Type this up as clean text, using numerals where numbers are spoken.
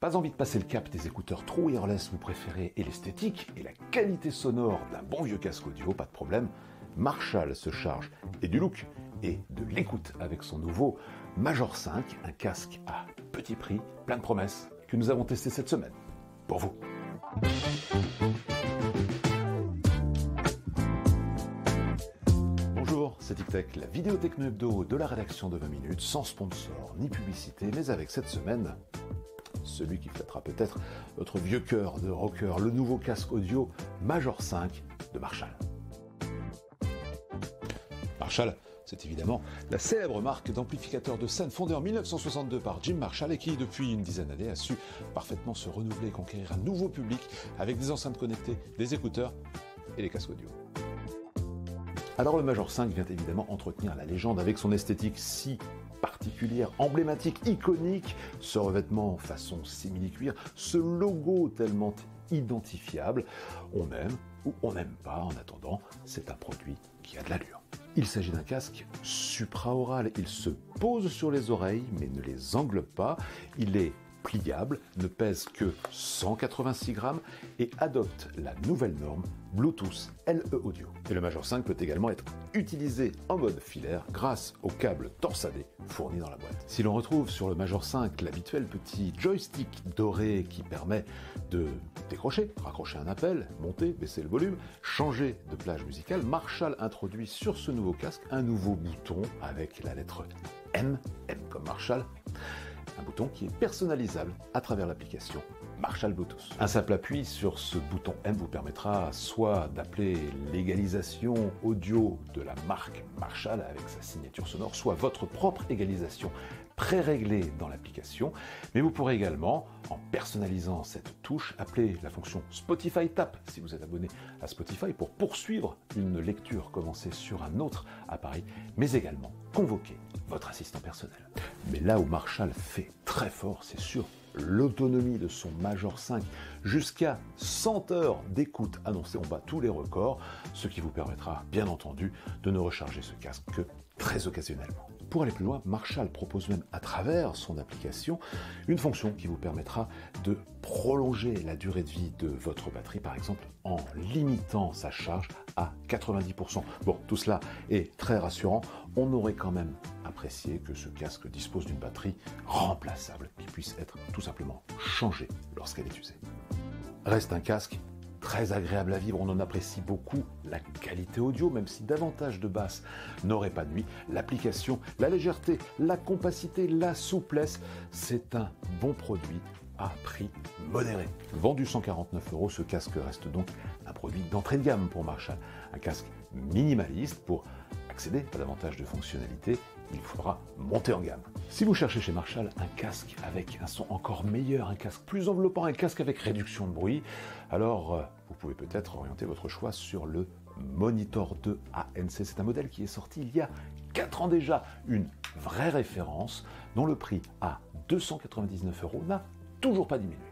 Pas envie de passer le cap des écouteurs True Wireless vous préférez et l'esthétique et la qualité sonore d'un bon vieux casque audio, pas de problème. Marshall se charge et du look et de l'écoute avec son nouveau Major 5, un casque à petit prix, plein de promesses, que nous avons testé cette semaine. Pour vous. Bonjour, c'est TicTech, la vidéo techno hebdo de la rédaction de 20 minutes, sans sponsor ni publicité, mais avec cette semaine, celui qui flattera peut-être votre vieux cœur de rocker, le nouveau casque audio Major 5 de Marshall. Marshall, c'est évidemment la célèbre marque d'amplificateurs de scène fondée en 1962 par Jim Marshall et qui, depuis une dizaine d'années, a su parfaitement se renouveler et conquérir un nouveau public avec des enceintes connectées, des écouteurs et des casques audio. Alors le Major 5 vient évidemment entretenir la légende avec son esthétique si particulière, emblématique, iconique, ce revêtement façon simili-cuir, ce logo tellement identifiable. On aime ou on n'aime pas, en attendant, c'est un produit qui a de l'allure. Il s'agit d'un casque supraoral, il se pose sur les oreilles mais ne les englobe pas, il est pliable, ne pèse que 186 grammes et adopte la nouvelle norme Bluetooth LE Audio. Et le Major 5 peut également être utilisé en mode filaire grâce au câble torsadé fourni dans la boîte. Si l'on retrouve sur le Major 5 l'habituel petit joystick doré qui permet de décrocher, raccrocher un appel, monter, baisser le volume, changer de plage musicale, Marshall introduit sur ce nouveau casque un nouveau bouton avec la lettre M, M comme Marshall, un bouton qui est personnalisable à travers l'application Marshall Bluetooth. Un simple appui sur ce bouton M vous permettra soit d'appeler l'égalisation audio de la marque Marshall avec sa signature sonore, soit votre propre égalisation pré-réglée dans l'application, mais vous pourrez également, en personnalisant cette touche, appeler la fonction Spotify Tap si vous êtes abonné à Spotify pour poursuivre une lecture commencée sur un autre appareil, mais également convoquer votre assistant personnel. Mais là où Marshall fait très fort, c'est sur l'autonomie de son Major 5, jusqu'à 100 heures d'écoute annoncée, on bat tous les records, ce qui vous permettra bien entendu de ne recharger ce casque que très occasionnellement. Pour aller plus loin, Marshall propose même à travers son application une fonction qui vous permettra de prolonger la durée de vie de votre batterie, par exemple en limitant sa charge à 90%. Bon, tout cela est très rassurant, on aurait quand même apprécié que ce casque dispose d'une batterie remplaçable qui puisse être tout simplement changée lorsqu'elle est usée. Reste un casque très agréable à vivre, on en apprécie beaucoup la qualité audio, même si davantage de basses n'aurait pas nui. L'application, la légèreté, la compacité, la souplesse, c'est un bon produit à prix modéré. Vendu 149 €, ce casque reste donc un produit d'entrée de gamme pour Marshall. Un casque minimaliste pour accéder à davantage de fonctionnalités, il faudra monter en gamme. Si vous cherchez chez Marshall un casque avec un son encore meilleur, un casque plus enveloppant, un casque avec réduction de bruit, alors vous pouvez peut-être orienter votre choix sur le Monitor 2 ANC. C'est un modèle qui est sorti il y a 4 ans déjà, une vraie référence dont le prix à 299 € n'a toujours pas diminué.